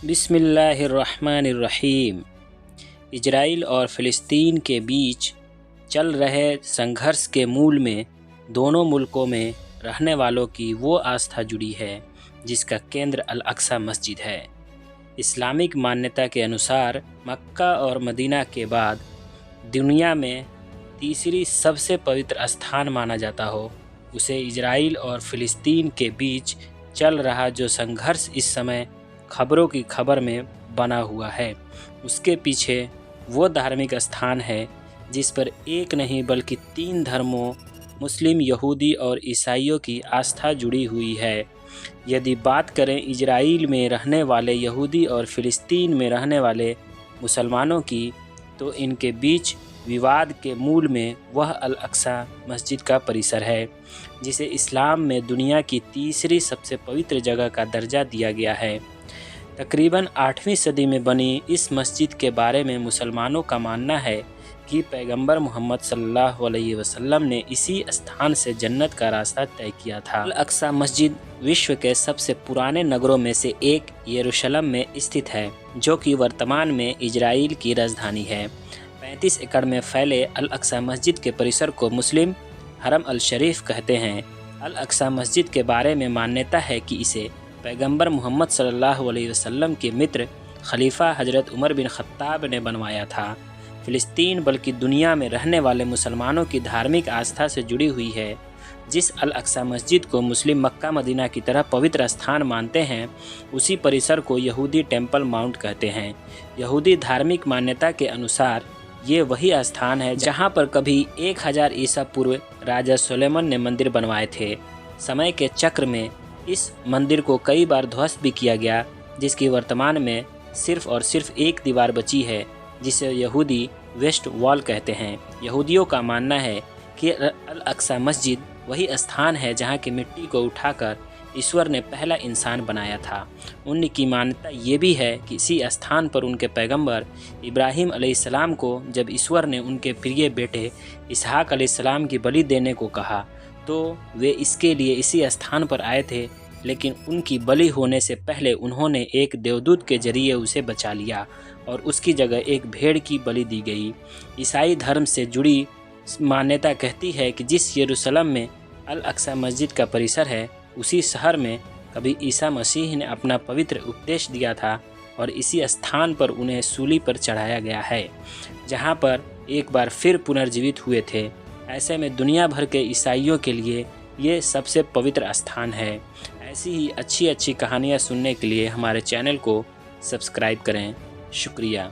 बिस्मिल्लाहिर्रहमानिर्रहीम। इजराइल और फ़िलिस्तीन के बीच चल रहे संघर्ष के मूल में दोनों मुल्कों में रहने वालों की वो आस्था जुड़ी है जिसका केंद्र अल अक्सा मस्जिद है। इस्लामिक मान्यता के अनुसार मक्का और मदीना के बाद दुनिया में तीसरी सबसे पवित्र स्थान माना जाता हो, उसे इजराइल और फ़िलिस्तीन के बीच चल रहा जो संघर्ष इस समय खबरों की खबर में बना हुआ है, उसके पीछे वो धार्मिक स्थान है जिस पर एक नहीं बल्कि 3 धर्मों मुस्लिम, यहूदी और ईसाइयों की आस्था जुड़ी हुई है। यदि बात करें इजराइल में रहने वाले यहूदी और फ़िलिस्तीन में रहने वाले मुसलमानों की, तो इनके बीच विवाद के मूल में वह अल अक्सा मस्जिद का परिसर है, जिसे इस्लाम में दुनिया की तीसरी सबसे पवित्र जगह का दर्जा दिया गया है। तकरीबन 8वीं सदी में बनी इस मस्जिद के बारे में मुसलमानों का मानना है कि पैगंबर मोहम्मद सल्लल्लाहु अलैहि वसल्लम ने इसी स्थान से जन्नत का रास्ता तय किया था। अल अक्सा मस्जिद विश्व के सबसे पुराने नगरों में से एक यरूशलेम में स्थित है, जो कि वर्तमान में इजराइल की राजधानी है। 35 एकड़ में फैले अल अक्सा मस्जिद के परिसर को मुस्लिम हरम अल शरीफ कहते हैं। अल अक्सा मस्जिद के बारे में मान्यता है कि इसे पैगंबर मोहम्मद सल्लल्लाहु अलैहि वसल्लम के मित्र खलीफा हज़रत उमर बिन ख़त्ताब ने बनवाया था। फ़िलिस्तीन बल्कि दुनिया में रहने वाले मुसलमानों की धार्मिक आस्था से जुड़ी हुई है। जिस अल अक्सा मस्जिद को मुस्लिम मक्का मदीना की तरह पवित्र स्थान मानते हैं, उसी परिसर को यहूदी टेम्पल माउंट कहते हैं। यहूदी धार्मिक मान्यता के अनुसार ये वही स्थान है जहाँ पर कभी 1000 ईसा पूर्व राजा सुलेमान ने मंदिर बनवाए थे। समय के चक्र में इस मंदिर को कई बार ध्वस्त भी किया गया, जिसकी वर्तमान में सिर्फ और सिर्फ एक दीवार बची है, जिसे यहूदी वेस्ट वॉल कहते हैं। यहूदियों का मानना है कि अल अक्सा मस्जिद वही स्थान है जहां की मिट्टी को उठाकर ईश्वर ने पहला इंसान बनाया था। उनकी मान्यता ये भी है कि इसी स्थान पर उनके पैगंबर इब्राहिम अलैहिस्सलाम को जब ईश्वर ने उनके प्रिय बेटे इसहाक अलैहिस्सलाम की बलि देने को कहा, तो वे इसके लिए इसी स्थान पर आए थे, लेकिन उनकी बलि होने से पहले उन्होंने एक देवदूत के जरिए उसे बचा लिया और उसकी जगह एक भेड़ की बलि दी गई। ईसाई धर्म से जुड़ी मान्यता कहती है कि जिस यरूशलेम में अल अक्सा मस्जिद का परिसर है, उसी शहर में कभी ईसा मसीह ने अपना पवित्र उपदेश दिया था और इसी स्थान पर उन्हें सूली पर चढ़ाया गया है, जहाँ पर एक बार फिर पुनर्जीवित हुए थे। ऐसे में दुनिया भर के ईसाइयों के लिए ये सबसे पवित्र स्थान है। ऐसी ही अच्छी अच्छी कहानियाँ सुनने के लिए हमारे चैनल को सब्सक्राइब करें। शुक्रिया।